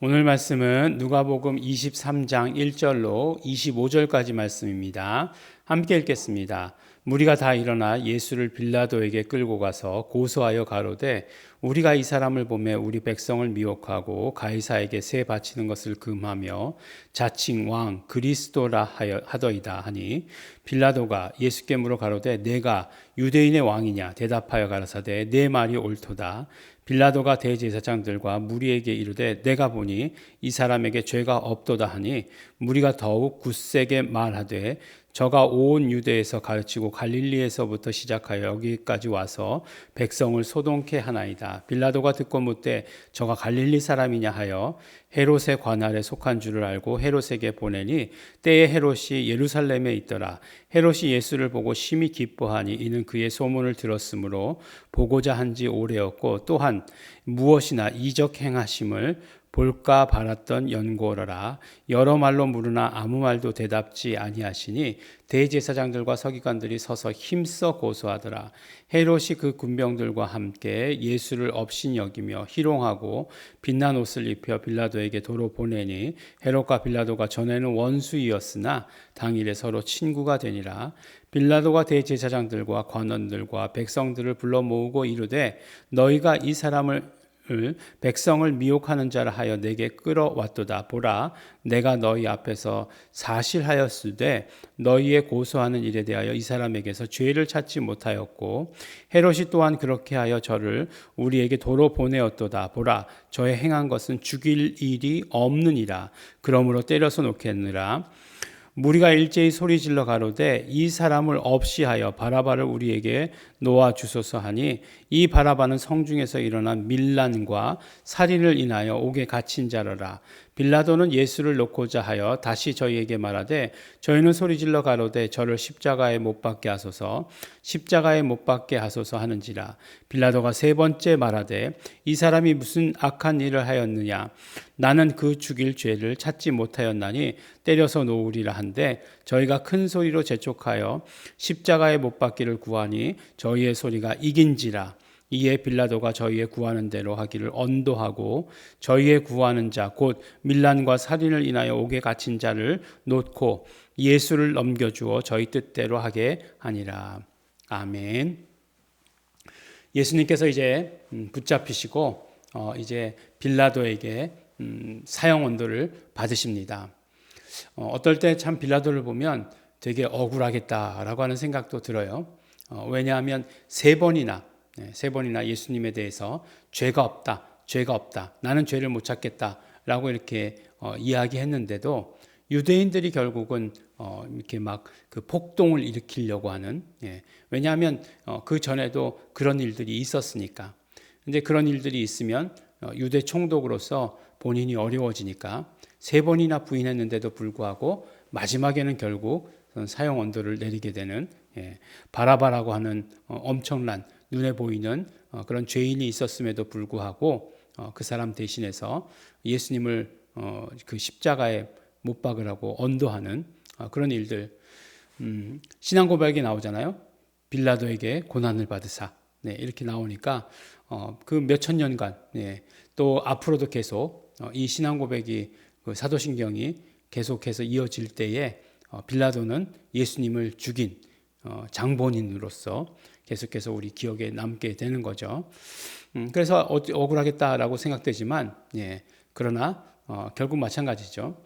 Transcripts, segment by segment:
오늘 말씀은 누가복음 23장 1절로 25절까지 말씀입니다. 함께 읽겠습니다. 무리가 다 일어나 예수를 빌라도에게 끌고 가서 고소하여 가로되 우리가 이 사람을 보매 우리 백성을 미혹하고 가이사에게 세 바치는 것을 금하며 자칭 왕 그리스도라 하더이다 하니 빌라도가 예수께 물어 가로되 내가 유대인의 왕이냐 대답하여 가라사대 내 말이 옳도다. 빌라도가 대제사장들과 무리에게 이르되 내가 보니 이 사람에게 죄가 없도다 하니 무리가 더욱 굳세게 말하되 저가 온 유대에서 가르치고 갈릴리에서부터 시작하여 여기까지 와서 백성을 소동케 하나이다. 빌라도가 듣고 묻되 저가 갈릴리 사람이냐 하여 헤롯의 관할에 속한 줄을 알고 헤롯에게 보내니 때에 헤롯이 예루살렘에 있더라. 헤롯이 예수를 보고 심히 기뻐하니 이는 그의 소문을 들었으므로 보고자 한지 오래였고 또한 무엇이나 이적 행하심을 볼까 바랐던 연고로라. 여러 말로 물으나 아무 말도 대답지 아니하시니 대제사장들과 서기관들이 서서 힘써 고소하더라. 헤롯이 그 군병들과 함께 예수를 업신 여기며 희롱하고 빛난 옷을 입혀 빌라도에게 도로 보내니 헤롯과 빌라도가 전에는 원수이었으나 당일에 서로 친구가 되니라. 빌라도가 대제사장들과 관원들과 백성들을 불러 모으고 이르되 너희가 이 사람을 백성을 미혹하는 자라 하여 내게 끌어왔도다. 보라, 내가 너희 앞에서 사실하였으되 너희의 고소하는 일에 대하여 이 사람에게서 죄를 찾지 못하였고 헤롯이 또한 그렇게 하여 저를 우리에게 도로 보내었도다. 보라, 저의 행한 것은 죽일 일이 없느니라. 그러므로 때려서 놓겠느라. 무리가 일제히 소리질러 가로되 이 사람을 없이 하여 바라바를 우리에게 놓아 주소서 하니 이 바라바는 성중에서 일어난 밀란과 살인을 인하여 옥에 갇힌 자로라. 빌라도는 예수를 놓고자 하여 다시 저희에게 말하되 저희는 소리질러 가로되 저를 십자가에 못 박게 하소서 십자가에 못 박게 하소서 하는지라. 빌라도가 세 번째 말하되 이 사람이 무슨 악한 일을 하였느냐 나는 그 죽일 죄를 찾지 못하였나니 때려서 놓으리라 한데 저희가 큰 소리로 재촉하여 십자가에 못 박기를 구하니 저희의 소리가 이긴지라. 이에 빌라도가 저희의 구하는 대로 하기를 언도하고 저희의 구하는 자 곧 밀란과 살인을 인하여 옥에 갇힌 자를 놓고 예수를 넘겨주어 저희 뜻대로 하게 하니라. 아멘. 예수님께서 이제 붙잡히시고 이제 빌라도에게 사형 언도를 받으십니다. 어떨 때 참 빌라도를 보면 되게 억울하겠다라고 하는 생각도 들어요. 왜냐하면 세 번이나 예수님에 대해서 죄가 없다, 나는 죄를 못 찾겠다라고 이렇게 이야기했는데도 유대인들이 결국은 이렇게 막 그 폭동을 일으키려고 하는, 왜냐하면 그 전에도 그런 일들이 있었으니까. 근데 그런 일들이 있으면 유대 총독으로서 본인이 어려워지니까 세 번이나 부인했는데도 불구하고 마지막에는 결국 사형 언도를 내리게 되는, 바라바라고 하는 엄청난 눈에 보이는 그런 죄인이 있었음에도 불구하고 그 사람 대신해서 예수님을 그 십자가에 못 박으라고 언도하는 그런 일들. 신앙 고백이 나오잖아요. 빌라도에게 고난을 받으사. 이렇게 나오니까 그 몇천 년간, 또 앞으로도 계속 이 신앙 고백이 그 사도신경이 계속해서 이어질 때에 빌라도는 예수님을 죽인 장본인으로서 계속해서 우리 기억에 남게 되는 거죠. 그래서 억울하겠다라고 생각되지만, 그러나 결국 마찬가지죠.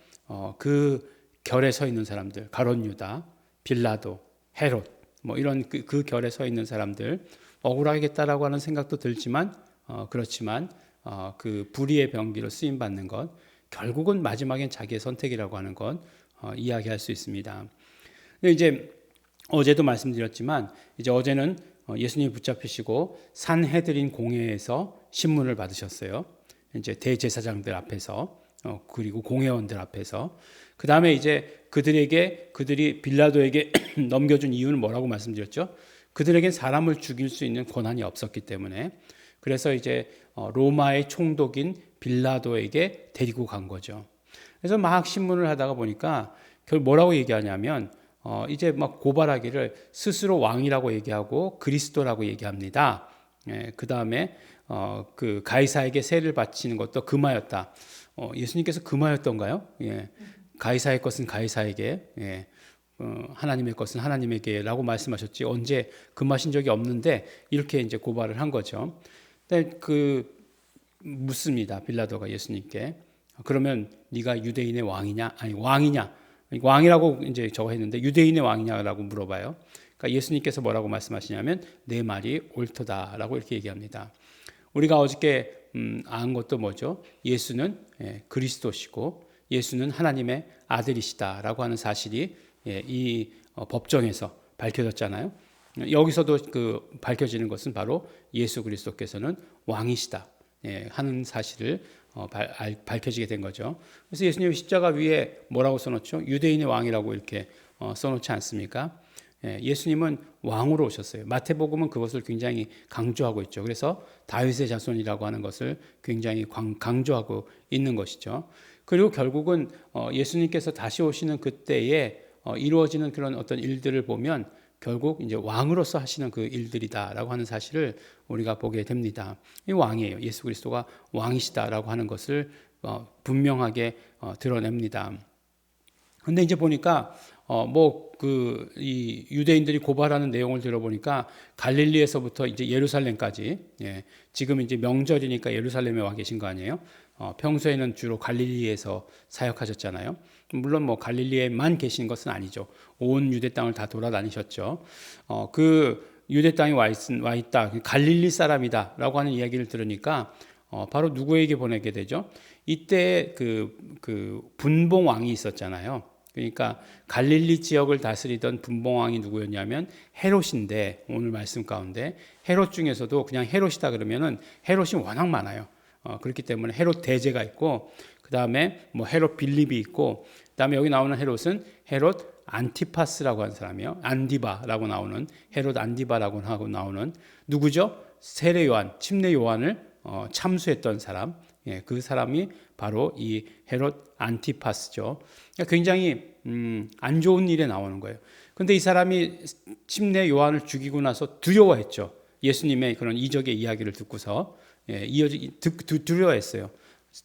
그 결에 서 있는 사람들, 가룟 유다, 빌라도, 헤롯, 뭐 이런 그 결에 서 있는 사람들 억울하겠다라고 하는 생각도 들지만, 그렇지만 그 불의의 병기로 쓰임 받는 것, 결국은 마지막엔 자기의 선택이라고 하는 것 이야기할 수 있습니다. 근데 이제 어제도 말씀드렸지만 이제 어제는 예수님이 붙잡히시고 산헤드린 공회에서 신문을 받으셨어요. 이제 대제사장들 앞에서 그리고 공회원들 앞에서. 그 다음에 이제 그들이 빌라도에게 넘겨준 이유는 뭐라고 말씀드렸죠? 그들에겐 사람을 죽일 수 있는 권한이 없었기 때문에. 그래서 이제 로마의 총독인 빌라도에게 데리고 간 거죠. 그래서 막 신문을 하다가 보니까 결국 뭐라고 얘기하냐면 이제 막 고발하기를 스스로 왕이라고 얘기하고 그리스도라고 얘기합니다. 그 다음에 그 가이사에게 세를 바치는 것도 금하였다. 예수님께서 금하였던가요? 예. 가이사의 것은 가이사에게, 예. 하나님의 것은 하나님에게라고 말씀하셨지 언제 금하신 적이 없는데 이렇게 이제 고발을 한 거죠. 근데 묻습니다. 빌라도가 예수님께 그러면 네가 유대인의 왕이냐? 아니 왕이냐? 왕이라고 이제 저거 했는데 유대인의 왕이냐라고 물어봐요. 그러니까 예수님께서 뭐라고 말씀하시냐면 내 말이 옳도다라고 이렇게 얘기합니다. 우리가 어저께 안 것도 뭐죠? 예수는 그리스도시고 예수는 하나님의 아들이시다라고 하는 사실이 이 법정에서 밝혀졌잖아요. 여기서도 밝혀지는 것은 바로 예수 그리스도께서는 왕이시다 하는 사실을 밝혀지게 된 거죠. 그래서 예수님 십자가 위에 뭐라고 써놓죠? 유대인의 왕이라고 이렇게 써놓지 않습니까? 예수님은 왕으로 오셨어요. 마태복음은 그것을 굉장히 강조하고 있죠. 그래서 다윗의 자손이라고 하는 것을 굉장히 강조하고 있는 것이죠. 그리고 결국은 예수님께서 다시 오시는 그때에 이루어지는 그런 어떤 일들을 보면 결국 이제 왕으로서 하시는 그 일들이다라고 하는 사실을 우리가 보게 됩니다. 이 왕이에요. 예수 그리스도가 왕이시다라고 하는 것을 분명하게 드러냅니다. 근데 이제 보니까 이 유대인들이 고발하는 내용을 들어보니까 갈릴리에서부터 이제 예루살렘까지, 지금 이제 명절이니까 예루살렘에 와 계신 거 아니에요? 평소에는 주로 갈릴리에서 사역하셨잖아요. 물론 뭐 갈릴리에만 계신 것은 아니죠. 온 유대 땅을 다 돌아다니셨죠. 그 유대 땅에 와 있다, 갈릴리 사람이다라고 하는 이야기를 들으니까 바로 누구에게 보내게 되죠? 이때 그 분봉 왕이 있었잖아요. 그러니까 갈릴리 지역을 다스리던 분봉 왕이 누구였냐면 헤롯인데, 오늘 말씀 가운데 헤롯 중에서도 그냥 헤롯이다 그러면은 헤롯이 워낙 많아요. 그렇기 때문에 헤롯 대제가 있고, 그 다음에 뭐 헤롯 빌립이 있고, 그 다음에 여기 나오는 헤롯은 헤롯 안티파스라고 하는 사람이요. 안디바라고 나오는, 헤롯 안디바라고 하고 나오는 누구죠? 세례 요한, 침례 요한을 참수했던 사람. 그 사람이 바로 이 헤롯 안티파스죠. 굉장히 안 좋은 일에 나오는 거예요. 그런데 이 사람이 침례 요한을 죽이고 나서 두려워했죠. 예수님의 그런 이적의 이야기를 듣고서 두려워했어요.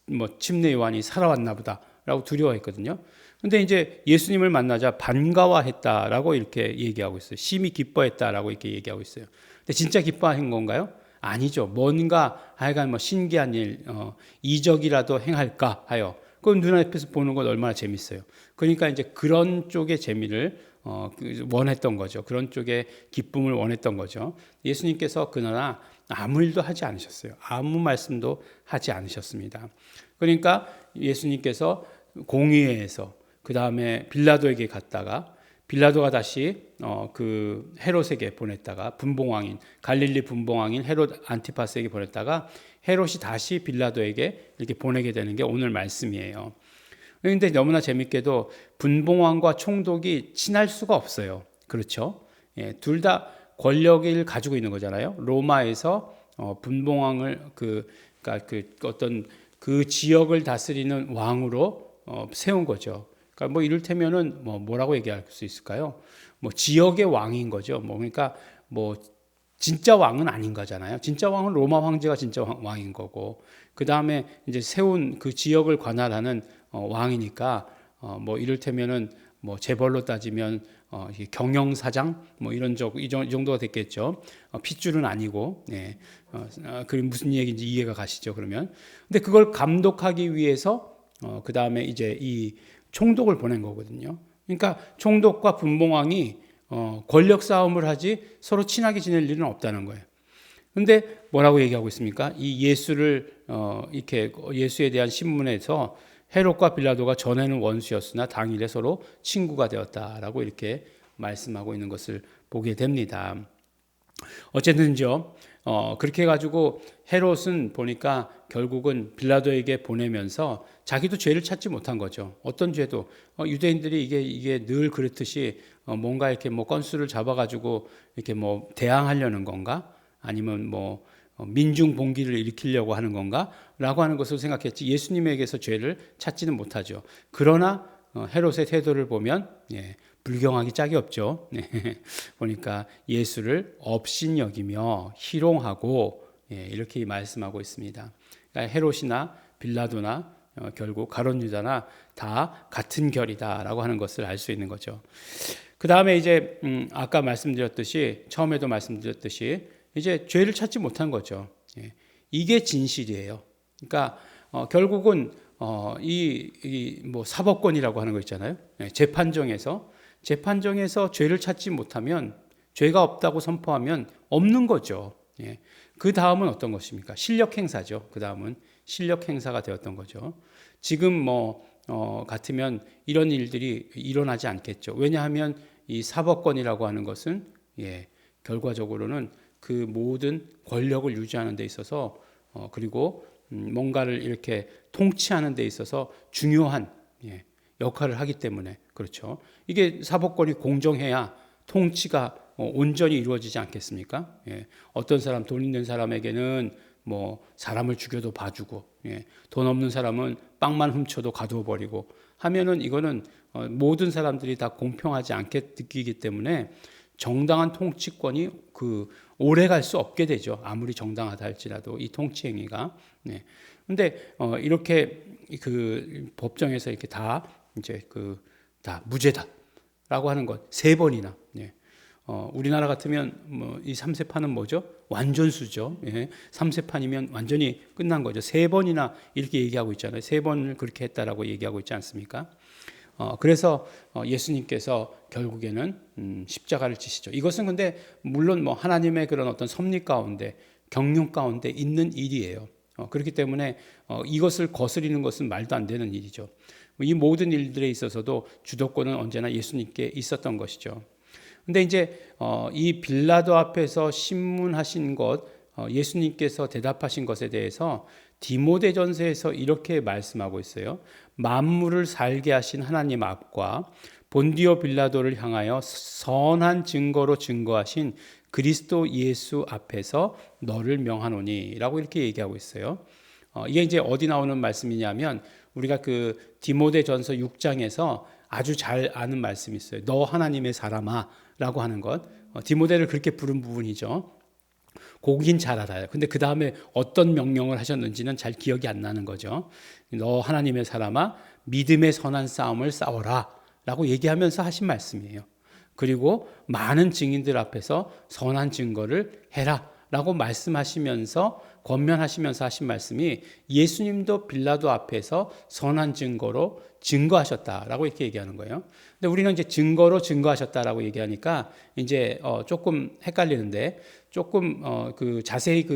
뭐 침례 요한이 살아왔나 보다라고 두려워했거든요. 근데 이제 예수님을 만나자 반가워했다라고 이렇게 얘기하고 있어요. 심히 기뻐했다라고 이렇게 얘기하고 있어요. 근데 진짜 기뻐한 건가요? 아니죠. 뭔가 하여간 뭐 신기한 일, 이적이라도 행할까 하여. 그건 눈앞에서 보는 건 얼마나 재밌어요. 그러니까 이제 그런 쪽의 재미를 원했던 거죠. 그런 쪽의 기쁨을 원했던 거죠. 예수님께서 그러나 아무 일도 하지 않으셨어요. 아무 말씀도 하지 않으셨습니다. 그러니까 예수님께서 공의회에서 그 다음에 빌라도에게 갔다가 빌라도가 다시 그 헤롯에게 보냈다가 분봉왕인 갈릴리 분봉왕인 헤롯 안티파스에게 보냈다가 헤롯이 다시 빌라도에게 이렇게 보내게 되는 게 오늘 말씀이에요. 그런데 너무나 재밌게도 분봉왕과 총독이 친할 수가 없어요. 그렇죠? 둘 다 권력을 가지고 있는 거잖아요. 로마에서 분봉왕을 그러니까 어떤 그 지역을 다스리는 왕으로 세운 거죠. 그러니까 뭐 이를테면은 뭐라고 얘기할 수 있을까요? 뭐 지역의 왕인 거죠. 그러니까 뭐 진짜 왕은 아닌 거잖아요. 진짜 왕은 로마 황제가 진짜 왕인 거고, 그 다음에 이제 세운 그 지역을 관할하는 왕이니까 뭐 이를테면은 뭐 재벌로 따지면 경영사장 뭐 이 정도가 됐겠죠. 핏줄은 아니고, 그게 무슨 얘기인지 이해가 가시죠? 그러면 근데 그걸 감독하기 위해서 그 다음에 이제 이 총독을 보낸 거거든요. 그러니까 총독과 분봉왕이 권력 싸움을 하지 서로 친하게 지낼 일은 없다는 거예요. 근데 뭐라고 얘기하고 있습니까? 이 예수를 이렇게 예수에 대한 신문에서 헤롯과 빌라도가 전에는 원수였으나 당일에 서로 친구가 되었다라고 이렇게 말씀하고 있는 것을 보게 됩니다. 어쨌든요, 그렇게 해가지고 헤롯은 보니까 결국은 빌라도에게 보내면서 자기도 죄를 찾지 못한 거죠. 어떤 죄도 유대인들이 이게 늘 그렇듯이 뭔가 이렇게 뭐 건수를 잡아가지고 이렇게 뭐 대항하려는 건가? 아니면 뭐 민중 봉기를 일으키려고 하는 건가?라고 하는 것을 생각했지 예수님에게서 죄를 찾지는 못하죠. 그러나 헤롯의 태도를 보면 불경하기 짝이 없죠. 보니까 예수를 업신여기며 희롱하고 이렇게 말씀하고 있습니다. 그러니까 헤롯이나 빌라도나 결국 가룟 유다나 다 같은 결이다라고 하는 것을 알 수 있는 거죠. 그 다음에 이제 아까 말씀드렸듯이 처음에도 말씀드렸듯이 이제 죄를 찾지 못한 거죠. 예. 이게 진실이에요. 그러니까 결국은 뭐 사법권이라고 하는 거 있잖아요. 예. 재판정에서 죄를 찾지 못하면 죄가 없다고 선포하면 없는 거죠. 예. 그 다음은 어떤 것입니까? 실력 행사죠. 그 다음은 실력 행사가 되었던 거죠. 지금 같으면 이런 일들이 일어나지 않겠죠. 왜냐하면 이 사법권이라고 하는 것은 결과적으로는 그 모든 권력을 유지하는 데 있어서 그리고 뭔가를 이렇게 통치하는 데 있어서 중요한 역할을 하기 때문에 그렇죠. 이게 사법권이 공정해야 통치가 온전히 이루어지지 않겠습니까? 어떤 사람, 돈 있는 사람에게는 뭐 사람을 죽여도 봐주고, 돈 없는 사람은 빵만 훔쳐도 가두어 버리고 하면은 이거는 모든 사람들이 다 공평하지 않게 느끼기 때문에 정당한 통치권이 오래 갈 수 없게 되죠. 아무리 정당하다 할지라도 이 통치 행위가. 근데 이렇게 법정에서 이렇게 다 이제 다 무죄다라고 하는 것 3번이나. 우리나라 같으면 이 3세판은 뭐죠? 완전수죠. 3세판이면 완전히 끝난 거죠. 3번이나 이렇게 얘기하고 있잖아요. 3번을 그렇게 했다라고 얘기하고 있지 않습니까? 그래서 예수님께서 결국에는 십자가를 지시죠. 이것은 근데 물론 하나님의 그런 어떤 섭리 가운데 경륜 가운데 있는 일이에요. 그렇기 때문에 이것을 거스리는 것은 말도 안 되는 일이죠. 이 모든 일들에 있어서도 주도권은 언제나 예수님께 있었던 것이죠. 근데 이제 이 빌라도 앞에서 신문하신 것, 예수님께서 대답하신 것에 대해서 디모데전서에서 이렇게 말씀하고 있어요. 만물을 살게 하신 하나님 앞과 본디오 빌라도를 향하여 선한 증거로 증거하신 그리스도 예수 앞에서 너를 명하노니라고 이렇게 얘기하고 있어요. 이게 이제 어디 나오는 말씀이냐면 우리가 디모데전서 6장에서 아주 잘 아는 말씀이 있어요. 너 하나님의 사람아라고 하는 것. 디모데를 그렇게 부른 부분이죠. 거긴 잘 알아요. 근데 그 다음에 어떤 명령을 하셨는지는 잘 기억이 안 나는 거죠. 너 하나님의 사람아, 믿음의 선한 싸움을 싸워라 라고 얘기하면서 하신 말씀이에요. 그리고 많은 증인들 앞에서 선한 증거를 해라 라고 말씀하시면서 권면하시면서 하신 말씀이 예수님도 빌라도 앞에서 선한 증거로 증거하셨다라고 이렇게 얘기하는 거예요. 근데 우리는 이제 증거로 증거하셨다라고 얘기하니까 이제 조금 헷갈리는데 조금 자세히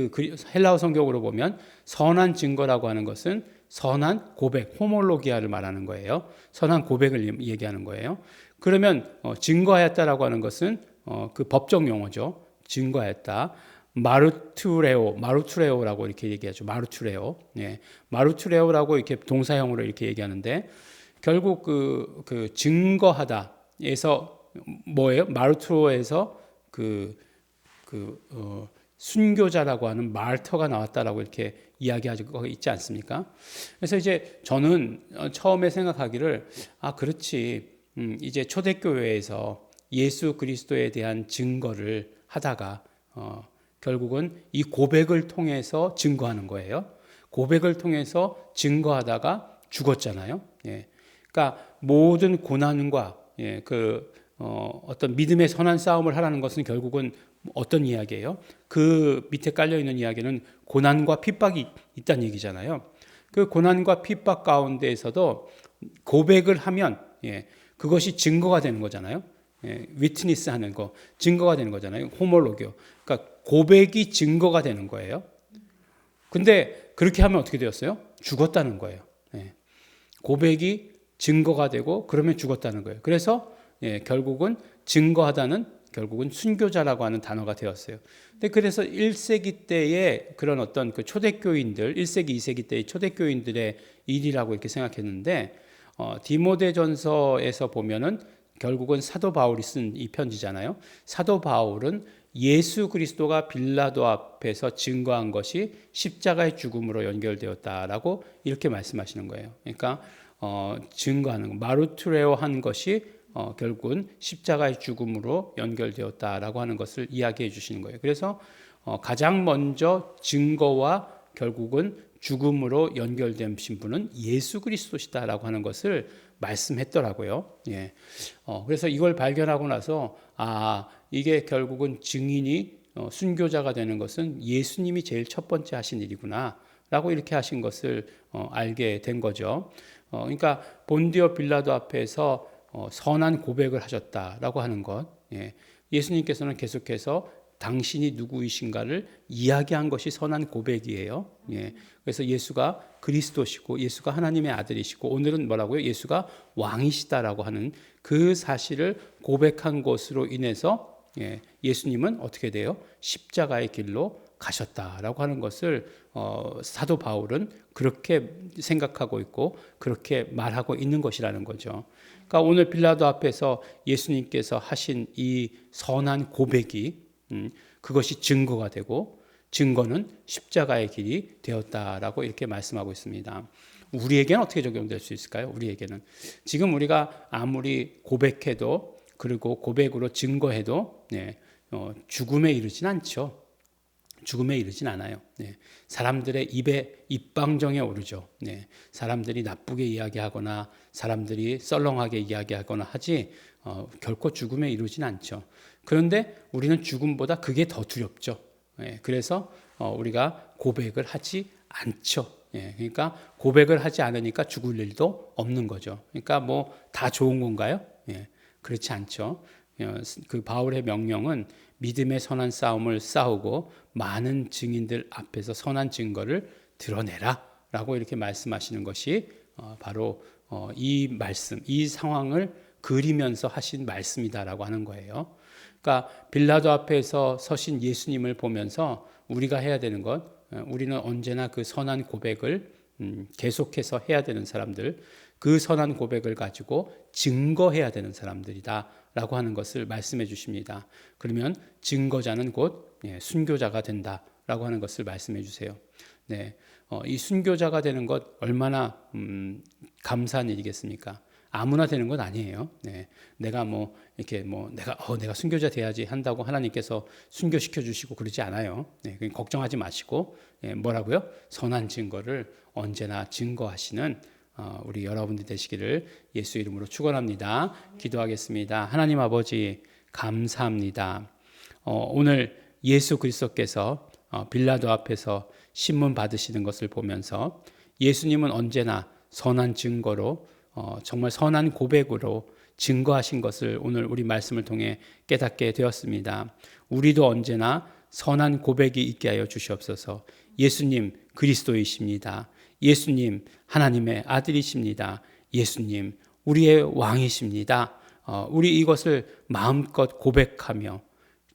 헬라어 성경으로 보면 선한 증거라고 하는 것은 선한 고백, 호몰로기아를 말하는 거예요. 선한 고백을 얘기하는 거예요. 그러면 증거하였다라고 하는 것은 그 법적 용어죠. 증거하였다. 마루투레오라고 이렇게 얘기하죠. 마루투레오라고 이렇게 동사형으로 이렇게 얘기하는데 결국 그 증거하다에서 뭐예요? 마루투로에서 순교자라고 하는 말터가 나왔다라고 이렇게 이야기하고 있지 않습니까? 그래서 이제 저는 처음에 생각하기를 그렇지. 이제 초대교회에서 예수 그리스도에 대한 증거를 하다가 결국은 이 고백을 통해서 증거하는 거예요. 고백을 통해서 증거하다가 죽었잖아요. 그러니까 모든 고난과 어떤 믿음의 선한 싸움을 하라는 것은 결국은 어떤 이야기예요? 그 밑에 깔려 있는 이야기는 고난과 핍박이 있다는 얘기잖아요. 그 고난과 핍박 가운데에서도 고백을 하면 그것이 증거가 되는 거잖아요. 위트니스 하는 거 증거가 되는 거잖아요. 호몰로교. 그러니까 고백이 증거가 되는 거예요. 근데 그렇게 하면 어떻게 되었어요? 죽었다는 거예요. 고백이 증거가 되고 그러면 죽었다는 거예요. 그래서 결국은 증거하다는 결국은 순교자라고 하는 단어가 되었어요. 근데 그래서 1세기 때의 그런 어떤 초대교인들, 1세기, 2세기 때의 초대교인들의 일이라고 이렇게 생각했는데 디모데전서에서 보면은 결국은 사도 바울이 쓴 이 편지잖아요. 사도 바울은 예수 그리스도가 빌라도 앞에서 증거한 것이 십자가의 죽음으로 연결되었다라고 이렇게 말씀하시는 거예요. 그러니까 증거하는 거, 마루투레오 한 것이 결국은 십자가의 죽음으로 연결되었다라고 하는 것을 이야기해 주시는 거예요. 그래서 가장 먼저 증거와 결국은 죽음으로 연결되신 분은 예수 그리스도시다라고 하는 것을 말씀했더라고요. 예. 그래서 이걸 발견하고 나서 이게 결국은 증인이 순교자가 되는 것은 예수님이 제일 첫 번째 하신 일이구나 라고 이렇게 하신 것을 알게 된 거죠. 그러니까 본디오 빌라도 앞에서 선한 고백을 하셨다라고 하는 것. 예. 예수님께서는 계속해서 당신이 누구이신가를 이야기한 것이 선한 고백이에요. 예. 그래서 예수가 그리스도시고 예수가 하나님의 아들이시고 오늘은 뭐라고요? 예수가 왕이시다라고 하는 그 사실을 고백한 것으로 인해서 예수님은 어떻게 돼요? 십자가의 길로 가셨다라고 하는 것을 사도 바울은 그렇게 생각하고 있고 그렇게 말하고 있는 것이라는 거죠. 그러니까 오늘 빌라도 앞에서 예수님께서 하신 이 선한 고백이 그것이 증거가 되고 증거는 십자가의 길이 되었다라고 이렇게 말씀하고 있습니다. 우리에게는 어떻게 적용될 수 있을까요? 우리에게는 지금 우리가 아무리 고백해도 그리고 고백으로 증거해도 죽음에 이르진 않죠. 죽음에 이르진 않아요. 사람들의 입에 입방정에 오르죠. 사람들이 나쁘게 이야기하거나 사람들이 썰렁하게 이야기하거나 하지 결코 죽음에 이르진 않죠. 그런데 우리는 죽음보다 그게 더 두렵죠. 그래서 우리가 고백을 하지 않죠. 그러니까 고백을 하지 않으니까 죽을 일도 없는 거죠. 그러니까 뭐 다 좋은 건가요? 그렇지 않죠. 그 바울의 명령은 믿음의 선한 싸움을 싸우고 많은 증인들 앞에서 선한 증거를 드러내라 라고 이렇게 말씀하시는 것이 바로 이 말씀, 이 상황을 그리면서 하신 말씀이다라고 하는 거예요. 그러니까 빌라도 앞에서 서신 예수님을 보면서 우리가 해야 되는 것, 우리는 언제나 그 선한 고백을 계속해서 해야 되는 사람들, 그 선한 고백을 가지고 증거해야 되는 사람들이다 라고 하는 것을 말씀해 주십니다. 그러면 증거자는 곧 순교자가 된다라고 하는 것을 말씀해 주세요. 이 순교자가 되는 것 얼마나 감사한 일이겠습니까? 아무나 되는 건 아니에요. 내가 내가 순교자 돼야지 한다고 하나님께서 순교시켜 주시고 그러지 않아요. 걱정하지 마시고 뭐라고요? 선한 증거를 언제나 증거하시는 우리 여러분들 되시기를 예수 이름으로 축원합니다. 기도하겠습니다. 하나님 아버지 감사합니다. 오늘 예수 그리스도께서 빌라도 앞에서 신문 받으시는 것을 보면서 예수님은 언제나 선한 증거로 정말 선한 고백으로 증거하신 것을 오늘 우리 말씀을 통해 깨닫게 되었습니다. 우리도 언제나 선한 고백이 있게 하여 주시옵소서. 예수님 그리스도이십니다. 예수님 하나님의 아들이십니다. 예수님 우리의 왕이십니다. 우리 이것을 마음껏 고백하며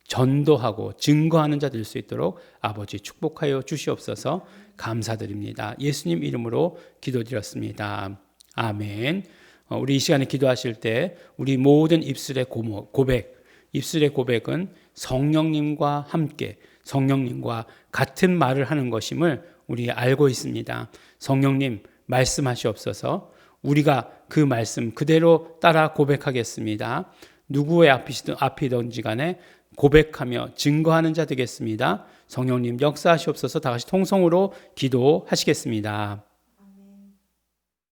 전도하고 증거하는 자 될 수 있도록 아버지 축복하여 주시옵소서. 감사드립니다. 예수님 이름으로 기도드렸습니다. 아멘. 우리 이 시간에 기도하실 때 우리 모든 입술의 고백, 입술의 고백은 성령님과 함께 성령님과 같은 말을 하는 것임을 우리 알고 있습니다. 성령님 말씀하시옵소서. 우리가 그 말씀 그대로 따라 고백하겠습니다. 누구의 앞이든지 간에 고백하며 증거하는 자 되겠습니다. 성령님 역사하시옵소서. 다 같이 통성으로 기도하시겠습니다.